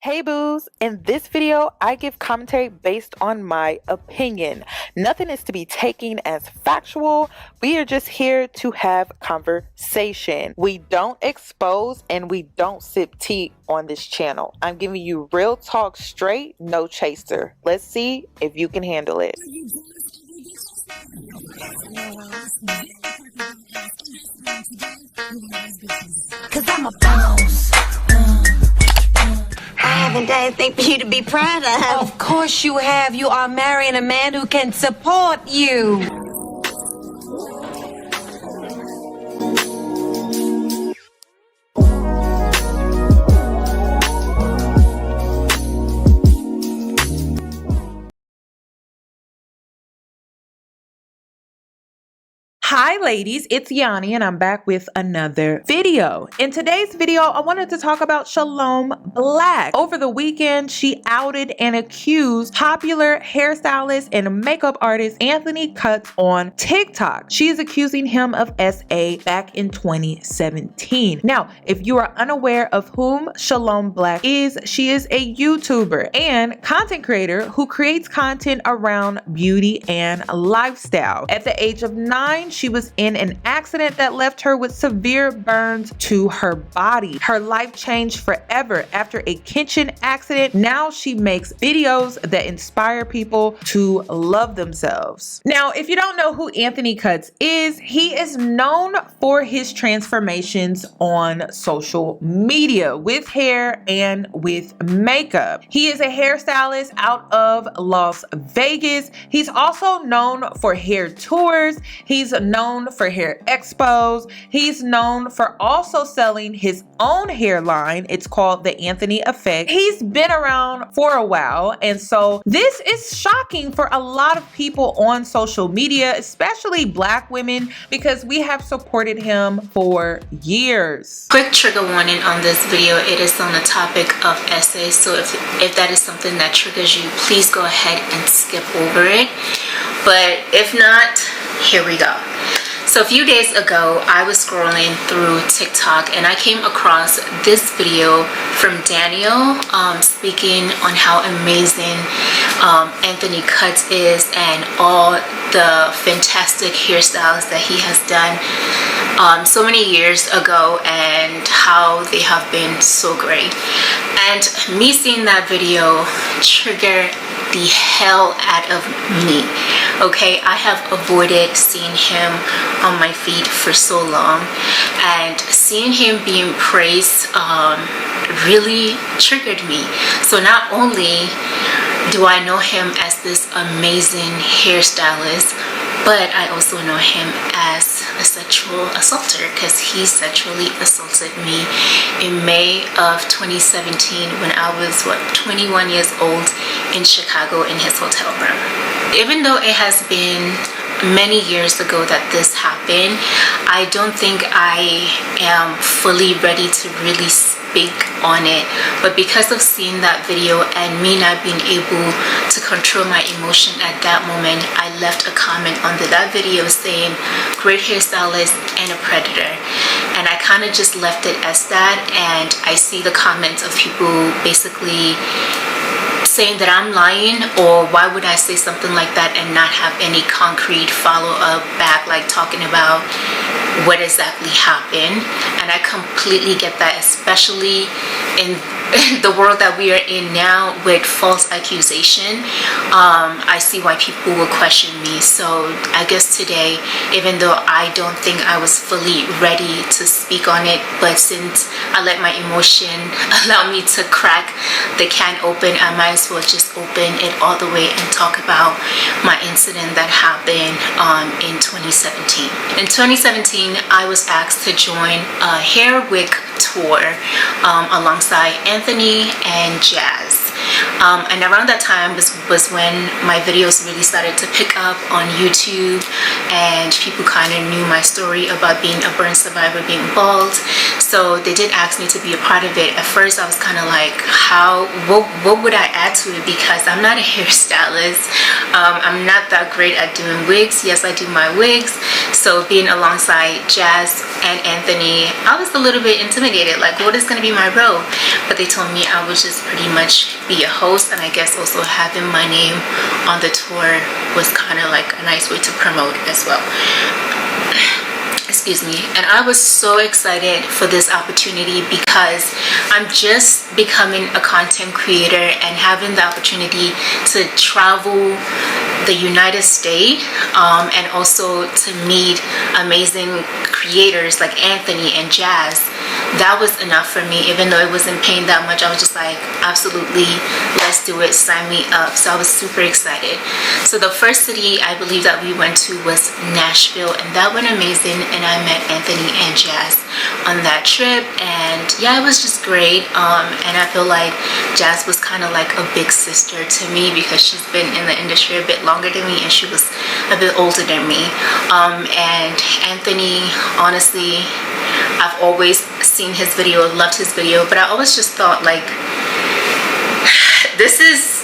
Hey boos, in this video I give commentary based on my opinion. Nothing is to be taken as factual. We are just here to have conversation. We don't expose and we don't sip tea on this channel. I'm giving you real talk straight, no chaser. Let's see if you can handle it. Cause I'm a boss. I haven't done anything for you to be proud of. Of course you have. You are marrying a man who can support you. Hi ladies, it's Yanni and I'm back with another video. In today's video, I wanted to talk about Shalom Blac. Over the weekend, she outed and accused popular hairstylist and makeup artist Anthony Cutts on TikTok. She is accusing him of SA back in 2017. Now, if you are unaware of whom Shalom Blac is, she is a YouTuber and content creator who creates content around beauty and lifestyle. At the age of 9, she was in an accident that left her with severe burns to her body. Her life changed forever after a kitchen accident. Now she makes videos that inspire people to love themselves. Now, if you don't know who Anthony Cutts is, he is known for his transformations on social media with hair and with makeup. He is a hairstylist out of Las Vegas. He's also known for hair tours. He's known for hair expos. He's known for also selling his own hairline. It's called the Anthony Effect. He's been around for a while, and so this is shocking for a lot of people on social media, especially Black women, because we have supported him for years. Quick trigger warning on this video. It is on the topic of essays, so if that is something that triggers you, please go ahead and skip over it. But if not, here we go. So a few days ago, I was scrolling through TikTok and I came across this video from Daniel speaking on how amazing Anthony Cutts is and all the fantastic hairstyles that he has done so many years ago and how they have been so great. And me seeing that video triggered the hell out of me. Okay, I have avoided seeing him on my feed for so long, and seeing him being praised really triggered me. So not only do I know him as this amazing hairstylist, but I also know him as a sexual assaulter because he sexually assaulted me in May of 2017 when I was 21 years old in Chicago in his hotel room. Even though it has been many years ago that this happened, I don't think I am fully ready to really speak on it. But because of seeing that video and me not being able to control my emotion at that moment, I left a comment under that video saying, "Great hairstylist and a predator." And I kind of just left it as that, and I see the comments of people basically saying that I'm lying, or why would I say something like that and not have any concrete follow-up back, like talking about what exactly happened. And I completely get that, especially in the world that we are in now with false accusation. I see why people will question me. So I guess today, even though I don't think I was fully ready to speak on it, but since I let my emotion allow me to crack the can open, I might as well just open it all the way and talk about my incident that happened in 2017. In 2017, I was asked to join a hair wig tour alongside Anthony and Jazz. And around that time was when my videos really started to pick up on YouTube, and people kind of knew my story about being a burn survivor, being bald. So they did ask me to be a part of it. At first I was kind of like, what would I add to it, because I'm not a hairstylist. I'm not that great at doing wigs. Yes, I do my wigs. So being alongside Jazz and Anthony, I was a little bit intimidated, like what is going to be my role? But they told me I would just pretty much be a host, and I guess also having my name on the tour was kind of like a nice way to promote as well. Excuse me. And I was so excited for this opportunity because I'm just becoming a content creator and having the opportunity to travel the United States, and also to meet amazing creators like Anthony and Jazz. That was enough for me. Even though it wasn't paying that much, I was just like, absolutely, let's do it, sign me up. So I was super excited. So the first city I believe that we went to was Nashville, and that went amazing, and I met Anthony and Jazz on that trip, and yeah, it was just great. And I feel like Jazz was kind of like a big sister to me because she's been in the industry a bit longer than me, and she was a bit older than me. And Anthony, honestly, I've always seen his video, loved his video, but I always just thought like, this is,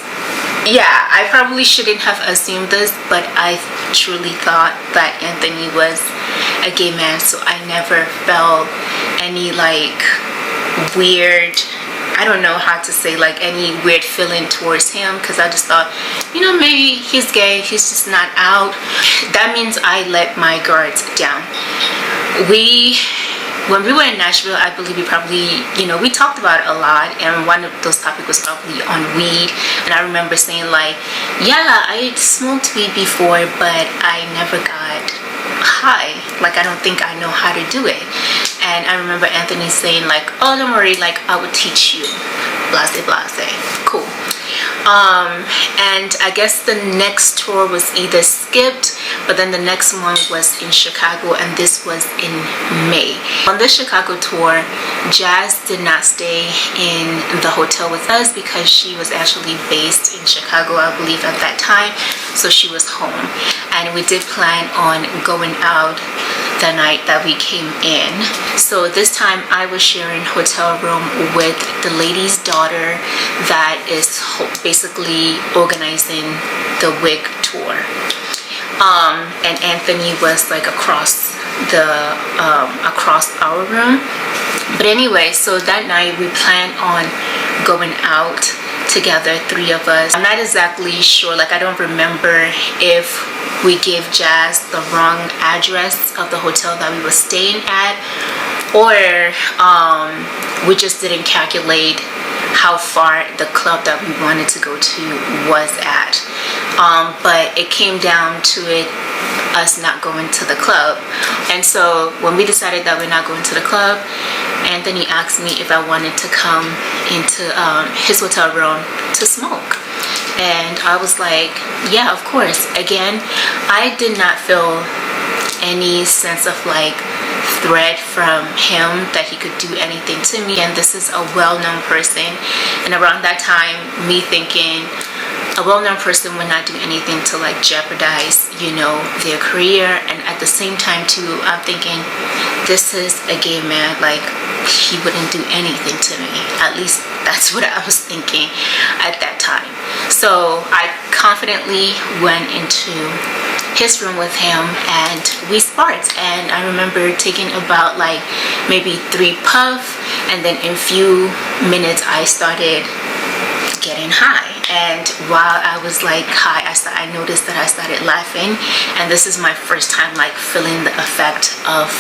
yeah, I probably shouldn't have assumed this, but I truly thought that Anthony was a gay man, so I never felt any like weird, I don't know how to say, like any weird feeling towards him, because I just thought, you know, maybe he's gay, he's just not out. That means I let my guards down. When we were in Nashville, I believe we probably, you know, we talked about it a lot, and one of those topics was probably on weed. And I remember saying like, yeah, I smoked weed before, but I never got high. Like, I don't think I know how to do it. And I remember Anthony saying like, oh, don't worry, like I would teach you, blase blase. Cool. And I guess the next tour was either skipped, but then the next one was in Chicago, and this was in May. On this Chicago tour, Jazz did not stay in the hotel with us because she was actually based in Chicago, I believe, at that time, so she was home. And we did plan on going out the night that we came in. So this time I was sharing hotel room with the lady's daughter that is basically organizing the wig tour. And Anthony was like across our room. But anyway, so that night we planned on going out together, 3 of us. I'm not exactly sure, like I don't remember if we gave Jazz the wrong address of the hotel that we were staying at, or we just didn't calculate how far the club that we wanted to go to was at. But it came down to us not going to the club. And so when we decided that we're not going to the club, Anthony asked me if I wanted to come into his hotel room to smoke. And I was like, yeah, of course. Again, I did not feel any sense of like threat from him that he could do anything to me, and this is a well-known person. And around that time, me thinking a well-known person would not do anything to like jeopardize, you know, their career. And at the same time too, I'm thinking this is a gay man, like he wouldn't do anything to me. At least that's what I was thinking at that time. So I confidently went into his room with him and we sparked. And I remember taking about like maybe 3 puffs, and then in few minutes I started getting high. And while I was like high, I noticed that I started laughing, and this is my first time like feeling the effect of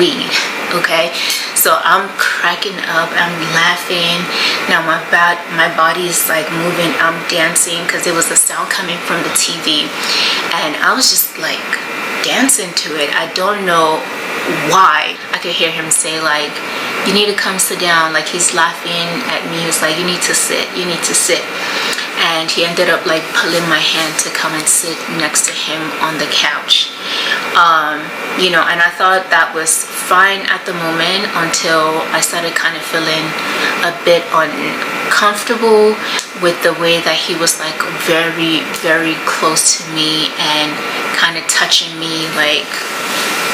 weed. Okay, so I'm cracking up, I'm laughing. Now my body is like moving, I'm dancing because there was a sound coming from the TV, and I was just like dancing to it. I don't know why. I could hear him say like, you need to come sit down. Like he's laughing at me. He's like, you need to sit, you need to sit. And he ended up like pulling my hand to come and sit next to him on the couch. You know, and I thought that was fine at the moment until I started kind of feeling a bit uncomfortable with the way that he was like very, very close to me and kind of touching me. Like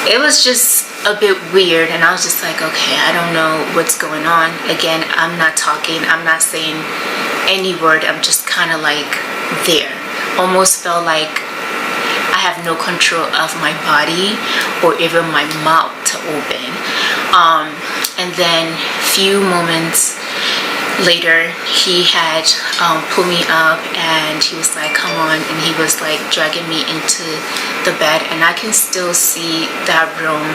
it was just a bit weird, and I was just like, okay, I don't know what's going on. Again, I'm not talking, I'm not saying any word, I'm just kind of like there. Almost felt like I have no control of my body or even my mouth to open. And then few moments later, he had pulled me up and he was like, come on, and he was like dragging me into the bed, and I can still see that room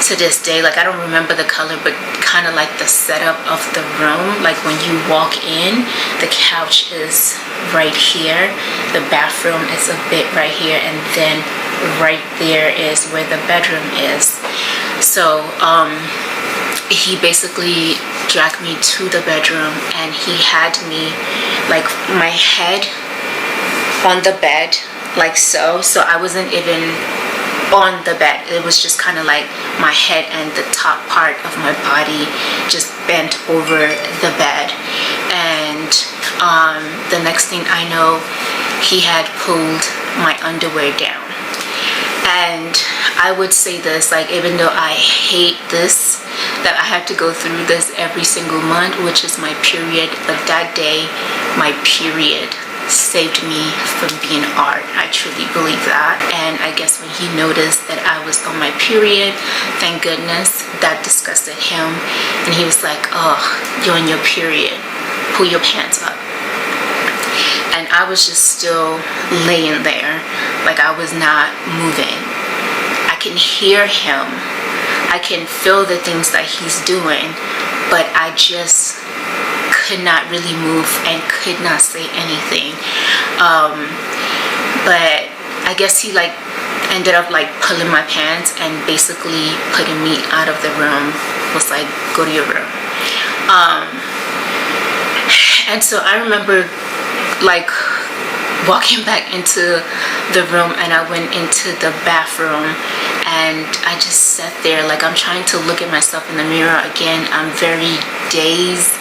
to this day. Like, I don't remember the color, but kind of like the setup of the room. Like, when you walk in, the couch is right here, the bathroom is a bit right here, and then right there is where the bedroom is. So he basically dragged me to the bedroom, and he had me like my head on the bed, like so I wasn't even on the bed. It was just kind of like my head and the top part of my body just bent over the bed. And the next thing I know, he had pulled my underwear down. And I would say this, like, even though I hate this, that I have to go through this every single month, which is my period, but that day my period saved me from being hard. I truly believe that. And I guess when he noticed that I was on my period, thank goodness, that disgusted him, and he was like, oh, you're on your period, pull your pants up. And I was just still laying there, like I was not moving. I can hear him, I can feel the things that he's doing, but I just could not really move and could not say anything. But I guess he like ended up like pulling my pants and basically putting me out of the room. Was like, go to your room. And so I remember like walking back into the room, and I went into the bathroom, and I just sat there like I'm trying to look at myself in the mirror again. I'm very dazed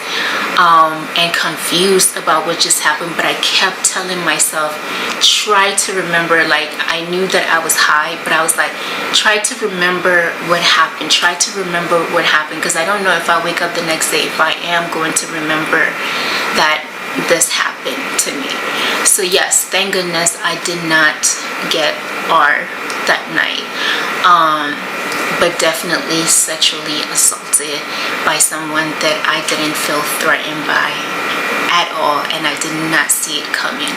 and confused about what just happened, but I kept telling myself, try to remember. Like, I knew that I was high, but I was like, try to remember what happened, try to remember what happened, because I don't know if I wake up the next day if I am going to remember that this happened to me. So yes, thank goodness I did not get R that night, but definitely sexually assaulted by someone that I didn't feel threatened by at all, and I did not see it coming.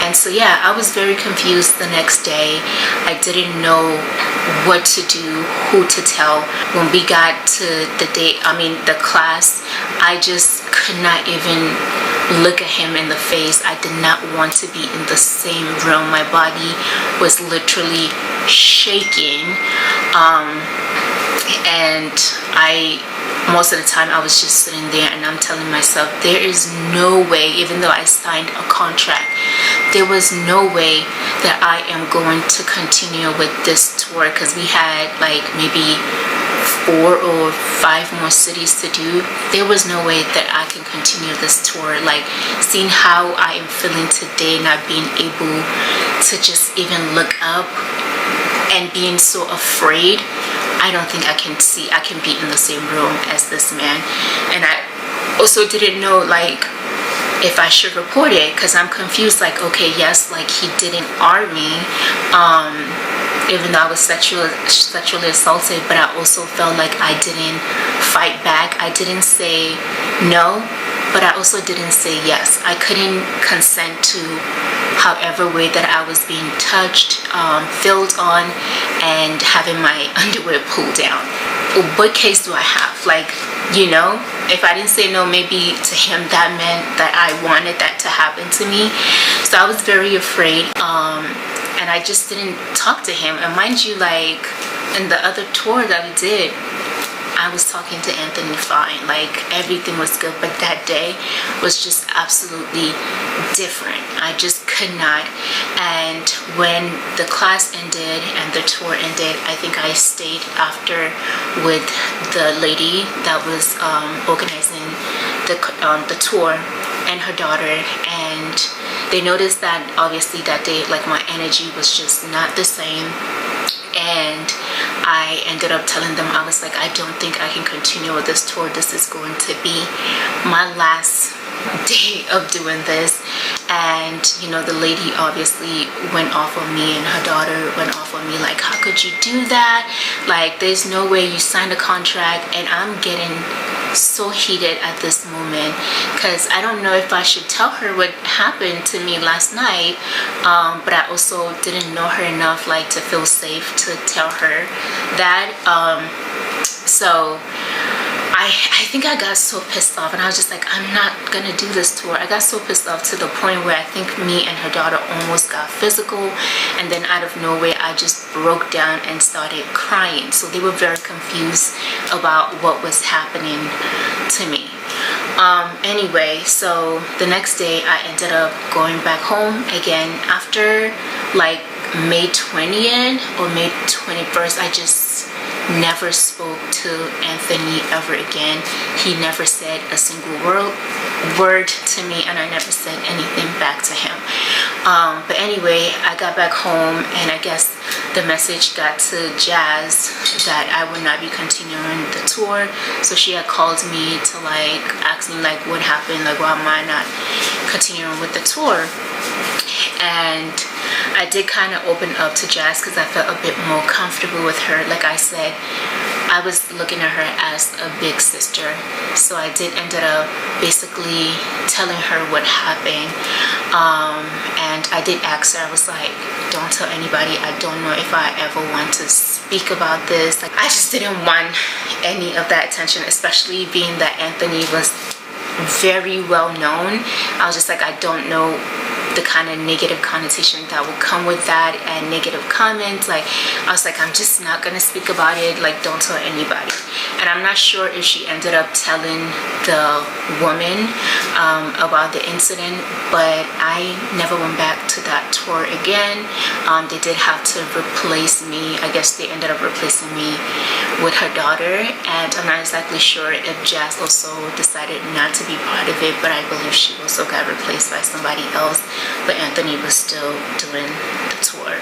And so yeah, I was very confused the next day. I didn't know what to do, who to tell. When we got to the class, I just could not even look at him in the face. I did not want to be in the same room. My body was literally shaking, and most of the time I was just sitting there, and I'm telling myself, there is no way, even though I signed a contract, there was no way that I am going to continue with this tour, because we had like maybe 4 or 5 more cities to do. There was no way that I can continue this tour. Like, seeing how I am feeling today, not being able to just even look up and being so afraid, I don't think I can be in the same room as this man. And I also didn't know like if I should report it, because I'm confused. Like, okay, yes, like he didn't arm me, even though I was sexually assaulted, but I also felt like I didn't fight back. I didn't say no, but I also didn't say yes. I couldn't consent to however way that I was being touched, filled on, and having my underwear pulled down. What case do I have? Like, you know, if I didn't say no, maybe to him that meant that I wanted that to happen to me. So I was very afraid, and I just didn't talk to him. And mind you, like in the other tour that we did, I was talking to Anthony fine, like everything was good, but that day was just absolutely different. I just could not. And when the class ended and the tour ended, I think I stayed after with the lady that was organizing the tour and her daughter, and they noticed that obviously that day, like, my energy was just not the same. And I ended up telling them, I was like, I don't think I can continue with this tour. This is going to be my last day of doing this. And the lady obviously went off on me, and her daughter went off on me, like, how could you do that? Like, there's no way you signed a contract. And I'm getting so heated at this moment, because I don't know if I should tell her what happened to me last night, but I also didn't know her enough, like, to feel safe to tell her that. So I think I got so pissed off, and I was just like, I'm not gonna do this to her. I got so pissed off to the point where I think me and her daughter almost got physical, and then out of nowhere I just broke down and started crying. So they were very confused about what was happening to me. Anyway, so the next day I ended up going back home again. After like May 20th or May 21st, I just never spoke to Anthony ever again. He never said a single word to me, and I never said anything back to him. But anyway, I got back home, and I guess the message got to Jazz that I would not be continuing the tour. So she had called me to like ask me like what happened, like why am I not continuing with the tour. And I did kind of open up to Jazz because I felt a bit more comfortable with her. Like I said, I was looking at her as a big sister. So I did ended up basically telling her what happened. And I did ask her, I was like, don't tell anybody. I don't know if I ever want to speak about this. Like, I just didn't want any of that attention, especially being that Anthony was very well known. I was just like, I don't know the kind of negative connotation that will come with that, and negative comments. Like, I was like, I'm just not gonna speak about it. Like, don't tell anybody. And I'm not sure if she ended up telling the woman about the incident, but I never went back to that tour again. They did have to replace me. I guess they ended up replacing me with her daughter, and I'm not exactly sure if Jazz also decided not to be part of it, but I believe she also got replaced by somebody else. But Anthony was still doing the tour.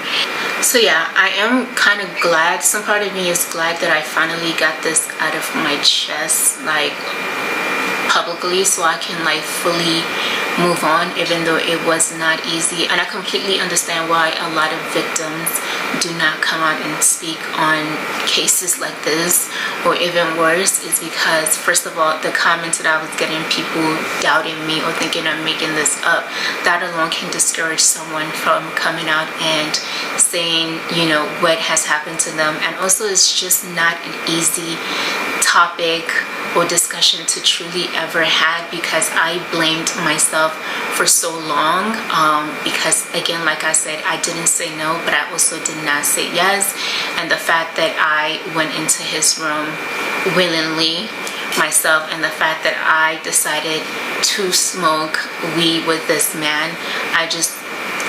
So yeah, I am kind of glad. Some part of me is glad that I finally got this out of my chest, like publicly, so I can like fully move on, even though it was not easy. And I completely understand why a lot of victims do not come out and speak on cases like this, or even worse, is because first of all, the comments that I was getting, people doubting me or thinking I'm making this up, that alone can discourage someone from coming out and saying, what has happened to them. And also, it's just not an easy topic or discussion to truly ever had, because I blamed myself for so long, because again, like I said, I didn't say no, but I also did not say yes. And the fact that I went into his room willingly myself, and the fact that I decided to smoke weed with this man, I just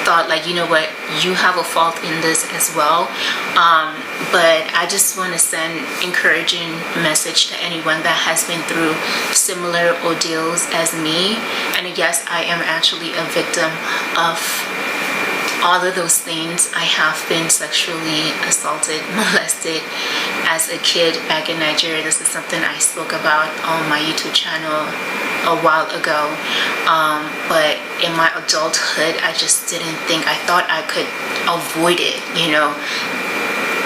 thought, like, you know what, you have a fault in this as well. But I just want to send encouraging message to anyone that has been through similar ordeals as me. And yes, I am actually a victim of all of those things. I have been sexually assaulted, molested as a kid back in Nigeria. This is something I spoke about on my YouTube channel a while ago. But in my adulthood, I just didn't think, I thought I could avoid it,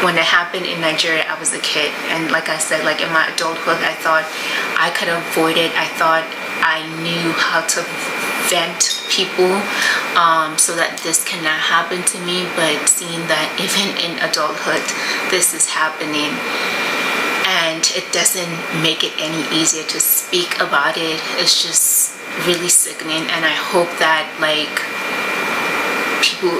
When it happened in Nigeria, I was a kid. And like I said, like in my adulthood, I thought I could avoid it. I thought I knew how to vent people so that this cannot happen to me. But seeing that even in adulthood, this is happening, and it doesn't make it any easier to speak about it. It's just really sickening. And I hope that like people,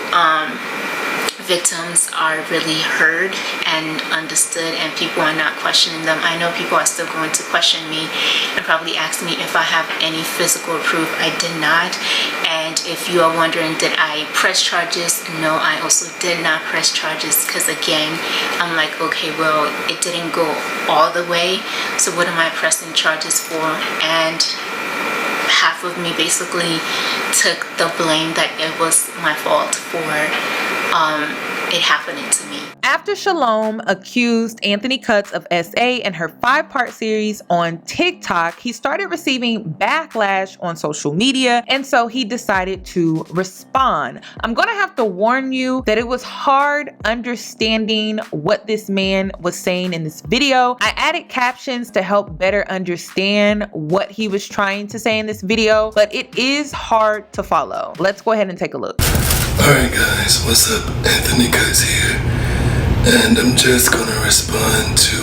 victims are really heard and understood, and people are not questioning them. I know people are still going to question me and probably ask me if I have any physical proof. I did not. And if you are wondering, did I press charges? No, I also did not press charges, because again, I'm like, okay, well, it didn't go all the way, so what am I pressing charges for? And half of me basically took the blame that it was my fault for it happening to me. After Shalom accused Anthony Cutts of SA in her 5-part series on TikTok, he started receiving backlash on social media, and so he decided to respond. I'm gonna have to warn you that it was hard understanding what this man was saying in this video. I added captions to help better understand what he was trying to say in this video, but it is hard to follow. Let's go ahead and take a look. Alright guys, what's up? Anthony Cutts here. And I'm just gonna respond to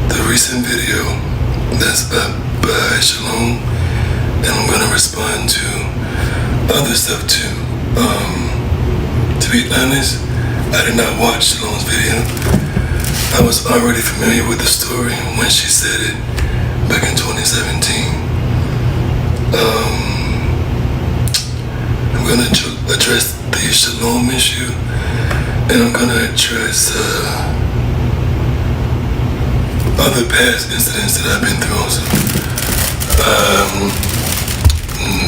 the recent video that's up by Shalom, and I'm gonna respond to other stuff too. To be honest, I did not watch Shalom's video. I was already familiar with the story when she said it back in 2017. I'm gonna address the Shalom issue, and I'm gonna address other past incidents that I've been through also.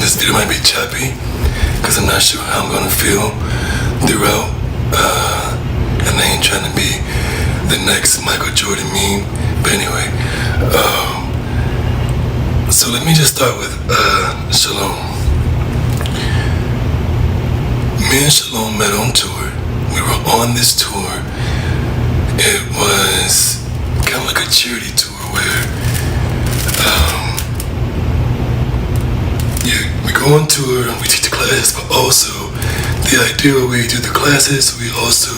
This video might be choppy because I'm not sure how I'm gonna feel throughout, and I ain't trying to be the next Michael Jordan meme, but anyway, so let me just start with Shalom. Me and Shalom met on tour. We were on this tour. It was kind of like a charity tour where we go on tour and we teach the classes, but also the idea when we do the classes, we also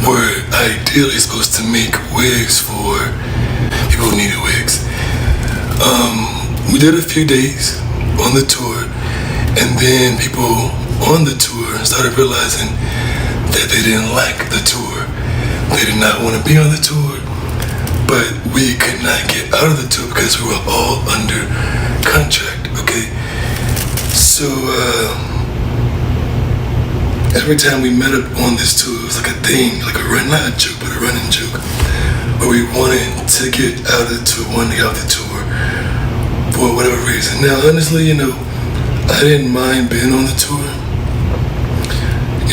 were ideally supposed to make wigs for people who needed wigs. We did a few days on the tour, and then people on the tour started realizing that they didn't like the tour. They did not want to be on the tour, but we could not get out of the tour because we were all under contract, okay? So, every time we met up on this tour, it was like a thing, like not a joke, but a running joke, where we wanted to get out of the tour, wanted to get out of the tour for whatever reason. Now, honestly, I didn't mind being on the tour.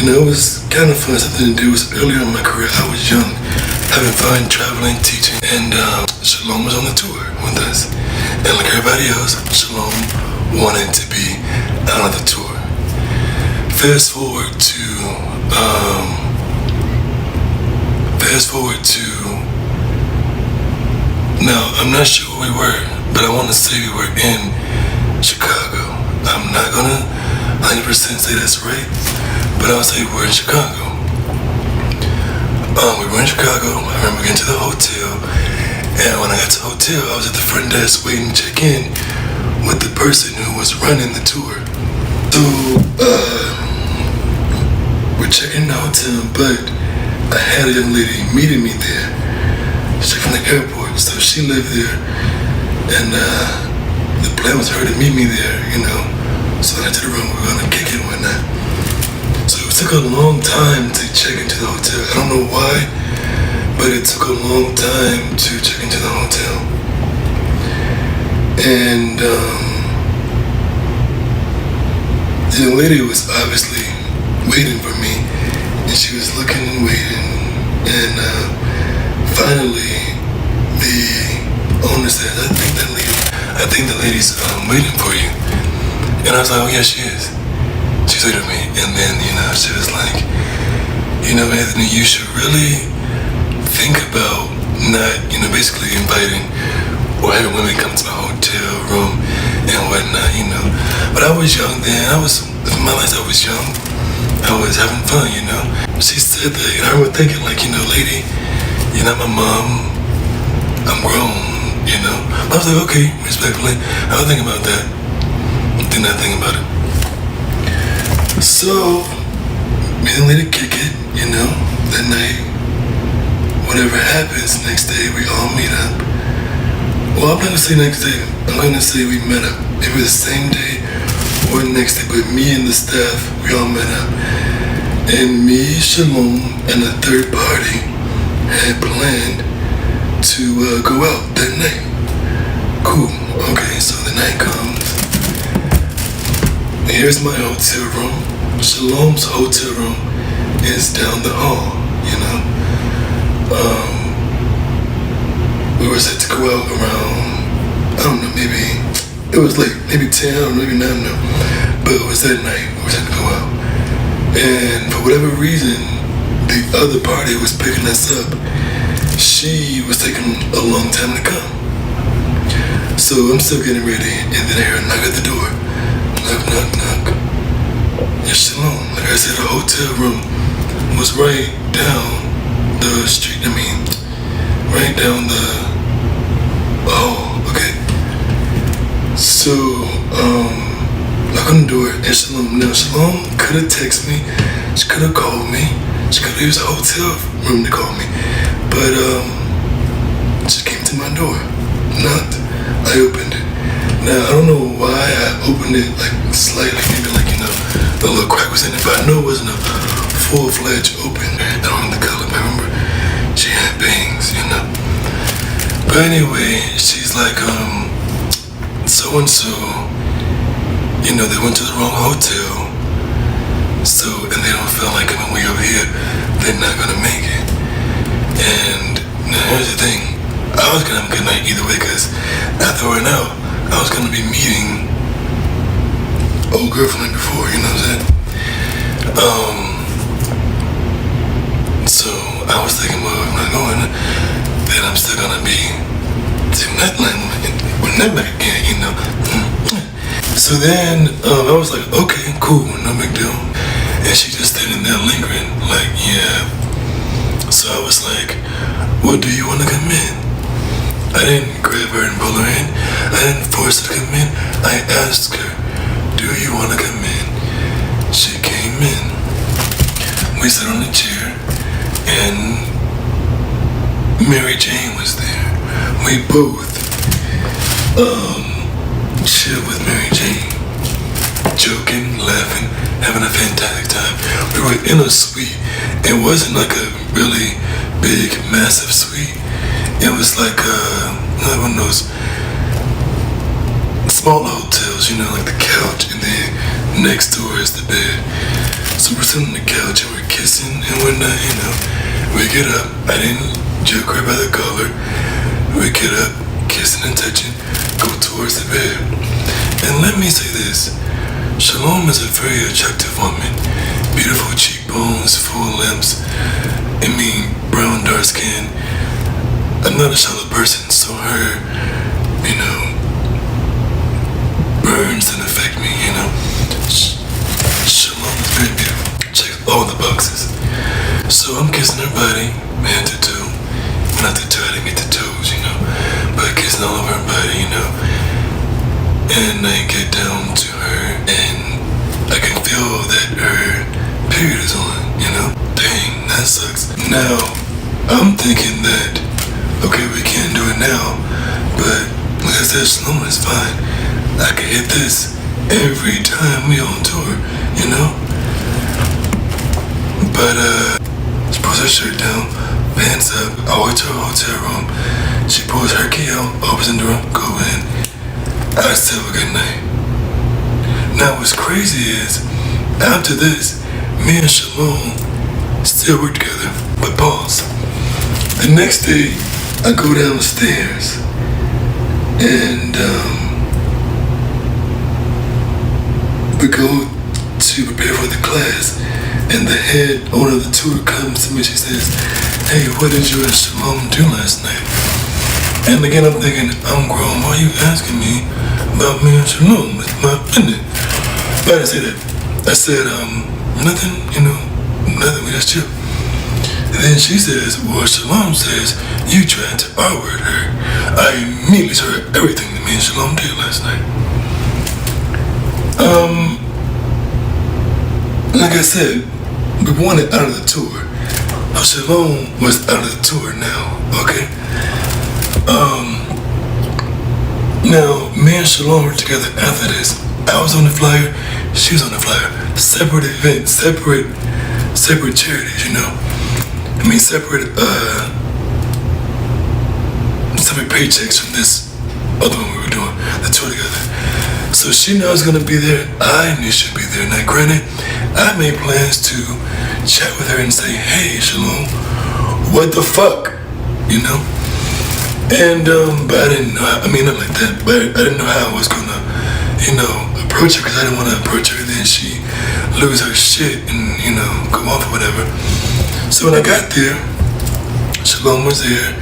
It was kind of fun, something to do. It was earlier in my career. I was young, having fun, traveling, teaching, and Shalom was on the tour with us. And like everybody else, Shalom wanted to be out of the tour. Fast forward to now, I'm not sure where we were, but I want to say we were in Chicago. I'm not gonna 100% say that's right, but I'll say we're in Chicago. We were in Chicago. I remember getting to the hotel, and when I got to the hotel, I was at the front desk waiting to check in with the person who was running the tour. So, we're checking in the hotel, but I had a young lady meeting me there. She's from the airport, so she lived there, and the plan was for her to meet me there, So I went to the room, we were gonna kick it and whatnot. So it took a long time to check into the hotel. I don't know why, but it took a long time to check into the hotel. And the young lady was obviously waiting for me, and she was looking and waiting, and finally the owner said, I think the lady's waiting for you. And I was like, oh yeah, she is. She's waiting for me. And then, she was like, Anthony, you should really think about not, basically inviting or having women come to my hotel room and whatnot, But I was young then. I was young. I was having fun, She said that, and I remember thinking, lady, you're not my mom. I'm grown, I was like, okay, respectfully, I was thinking about that. Did not think about it. So, me and the lady kick it, that night. Whatever happens, next day we all meet up. Well, I'm not gonna say next day, I'm gonna say we met up. It was the same day or next day, but me and the staff, we all met up. And me, Shalom, and a third party had planned to go out that night. Cool, okay, so the night comes. Here's my hotel room, Shalom's hotel room, is down the hall, you know. We were set to go out around, I don't know, maybe, it was late, maybe 10 or maybe 9, no. But it was that night, we were set to go out. And for whatever reason, the other party was picking us up. She was taking a long time to come. So I'm still getting ready, and then I hear a knock at the door. Knock, knock, knock. Yes, Shalom. Like I said, the hotel room was right down the street. Right down the hall. Okay. So, knock on the door, and Shalom. Now, Shalom could have texted me. She could have called me. She could have used the hotel room to call me. But, she came to my door. Knocked. I opened it. Now, I don't know why I opened it like slightly, maybe like, you know, a little crack was in it, but I know it wasn't a full-fledged open. I don't know the color, but I remember she had bangs, you know. But anyway, she's like, so-and-so, you know, they went to the wrong hotel, so, and they don't feel like coming way over here, they're not gonna make it. And now here's the thing. I was gonna have a good night either way, because after I went out, I was gonna be meeting old girlfriend before, you know what I'm saying? So I was thinking, well, if I'm not going, then I'm still gonna be doing that night again, you know? So then I was like, okay, cool, no big deal. And she just standing there lingering, like, yeah. So I was like, well, do you wanna come in? I didn't grab her and pull her in. I didn't force her to come in. I asked her, do you want to come in? She came in. We sat on the chair, and Mary Jane was there. We both chilled with Mary Jane, joking, laughing, having a fantastic time. We were in a suite. It wasn't like a really big, massive suite. It was like one of those small hotels, you know, like the couch, and then next door is the bed. So we're sitting on the couch and we're kissing and whatnot, you know. We get up. I didn't jerk her by the collar. We get up, kissing and touching, go towards the bed. And let me say this. Shalom is a very attractive woman. Beautiful cheekbones, full lips. Brown, dark skin. I'm not a shallow person, so her, you know, burns didn't affect me, you know. Shalom is very beautiful. Checks all the boxes. So I'm kissing her body, head to toe. Not the toe, I didn't get the toes, you know. But kissing all over her body, you know. And I get down to her, and I can feel that her period is on, you know. Dang, that sucks. Now, I'm thinking that, okay, we can't do it now, but like I said, Shalom is fine. I can hit this every time we on tour, you know? But, she pulls her shirt down, pants up, I walk to her hotel room, she pulls her key out, opens the door, go in. I still have a good night. Now what's crazy is, after this, me and Shalom still work together, but pause. The next day, I go downstairs and we go to prepare for the class, and the head owner of the tour comes to me. She says, hey, what did you and Shalom do last night? And again, I'm thinking, I'm grown, why are you asking me about me and Shalom? It's my opinion. But I didn't say that. I said, nothing, you know, nothing, we just chill. And then she says, well, Shalom says you tried to R-word her. I immediately told her everything that me and Shalom did last night. Like I said, we wanted out of the tour. Shalom was out of the tour now, okay? Now, me and Shalom were together after this. I was on the flyer, she was on the flyer. Separate events, separate charities, you know? Separate paychecks from this other one we were doing, the tour together. So she knew I was gonna be there. I knew she'd be there. Now, granted, I made plans to chat with her and say, hey, Shalom, what the fuck? You know? And, but I didn't know, I mean, not like that, but I didn't know how I was gonna, you know, approach her, because I didn't want to approach her, then she lose her shit and, you know, go off or whatever. So when I got there, Shalom was there,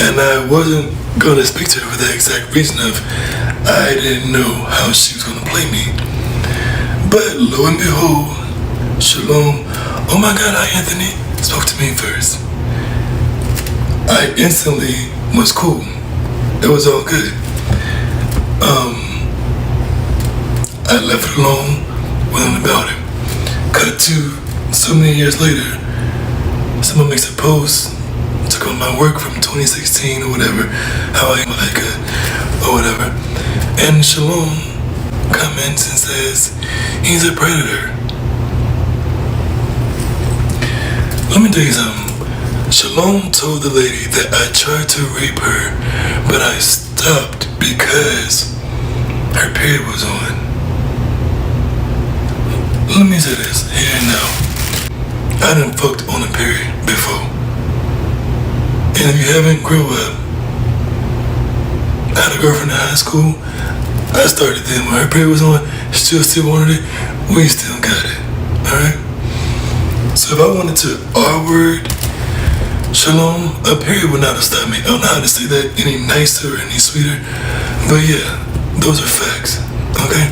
and I wasn't gonna speak to her for the exact reason of I didn't know how she was gonna play me. But lo and behold, Shalom, oh my God, hi Anthony, spoke to me first. I instantly was cool. It was all good. I left it alone, went about it. Cut to so many years later, someone makes a post, took on my work from 2016 or whatever, how I like it or whatever. And Shalom comments and says, he's a predator. Let me tell you something. Shalom told the lady that I tried to rape her, but I stopped because her period was on. Let me say this here and now. I done fucked on a period before. And if you haven't grew up, I had a girlfriend in high school. I started then when her period was on, she still wanted it, we still got it. Alright? So if I wanted to R-word Shalom, a period would not have stopped me. I don't know how to say that any nicer or any sweeter. But yeah, those are facts. Okay?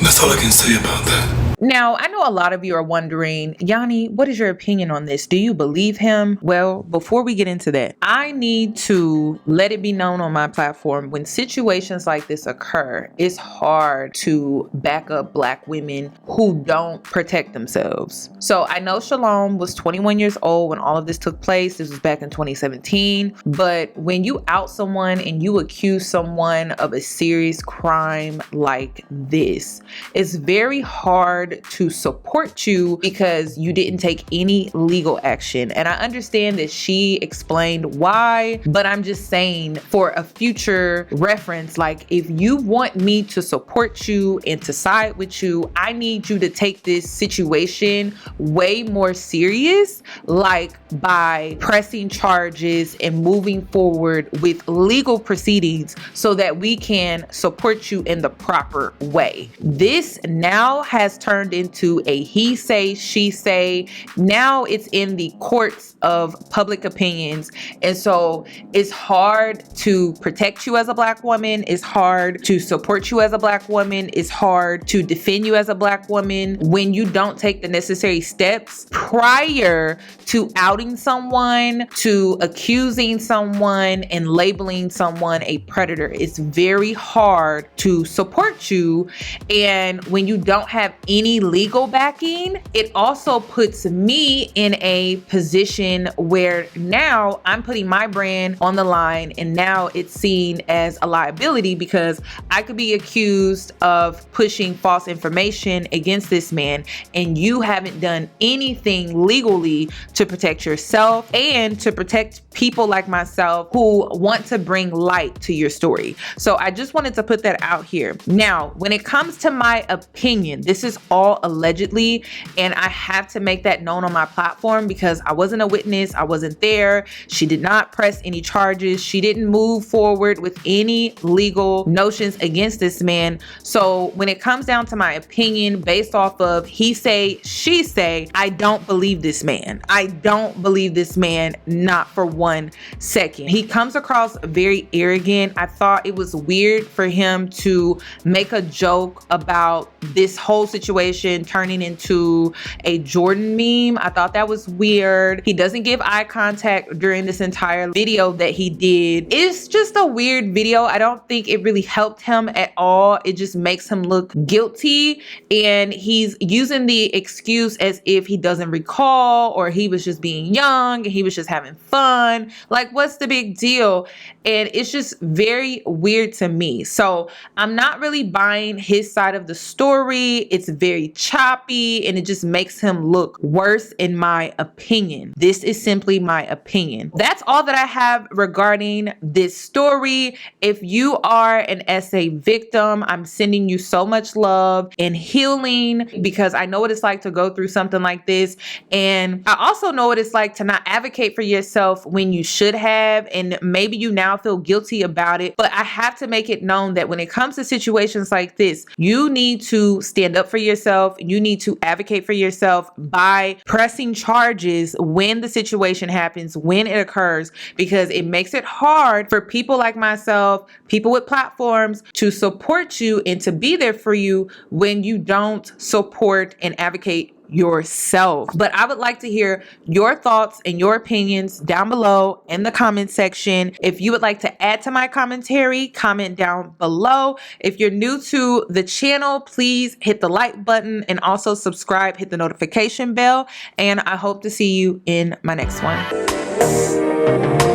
That's all I can say about that. Now, I know a lot of you are wondering, Yanni, what is your opinion on this? Do you believe him? Well, before we get into that, I need to let it be known on my platform, when situations like this occur, it's hard to back up Black women who don't protect themselves. So I know Shalom was 21 years old when all of this took place. This was back in 2017. But when you out someone and you accuse someone of a serious crime like this, it's very hard to support you because you didn't take any legal action. And I understand that she explained why, but I'm just saying for a future reference, like if you want me to support you and to side with you, I need you to take this situation way more serious, like by pressing charges and moving forward with legal proceedings so that we can support you in the proper way. This now has turned into a he say, she say. Now it's in the courts of public opinions. And so it's hard to protect you as a Black woman. It's hard to support you as a Black woman. It's hard to defend you as a Black woman when you don't take the necessary steps prior to outing someone, to accusing someone, and labeling someone a predator. It's very hard to support you. And when you don't have any legal backing, it also puts me in a position where now I'm putting my brand on the line, and now it's seen as a liability because I could be accused of pushing false information against this man, and you haven't done anything legally to protect yourself and to protect people like myself who want to bring light to your story. So I just wanted to put that out here. Now, when it comes to my opinion, this is all allegedly, and I have to make that known on my platform because I wasn't a witness. I wasn't there. She did not press any charges. She didn't move forward with any legal notions against this man. So when it comes down to my opinion based off of he say, she say, I don't believe this man. I don't believe this man, not for 1 second. He comes across very arrogant. I thought it was weird for him to make a joke about this whole situation turning into a Jordan meme. I thought that was weird. He doesn't give eye contact during this entire video that he did. It's just a weird video. I don't think it really helped him at all. It just makes him look guilty, and he's using the excuse as if he doesn't recall, or he was just being young and he was just having fun. Like, what's the big deal? And it's just very weird to me. So I'm not really buying his side of the story. It's very very choppy, and it just makes him look worse in my opinion. This is simply my opinion. That's all that I have regarding this story. If you are an SA victim, I'm sending you so much love and healing, because I know what it's like to go through something like this. And I also know what it's like to not advocate for yourself when you should have. And maybe you now feel guilty about it. But I have to make it known that when it comes to situations like this, you need to stand up for yourself. You need to advocate for yourself by pressing charges when the situation happens, when it occurs, because it makes it hard for people like myself, people with platforms, to support you and to be there for you when you don't support and advocate yourself. But I would like to hear your thoughts and your opinions down below in the comment section. If you would like to add to my commentary, comment down below. If you're new to the channel, please hit the like button and also subscribe, hit the notification bell, and I hope to see you in my next one.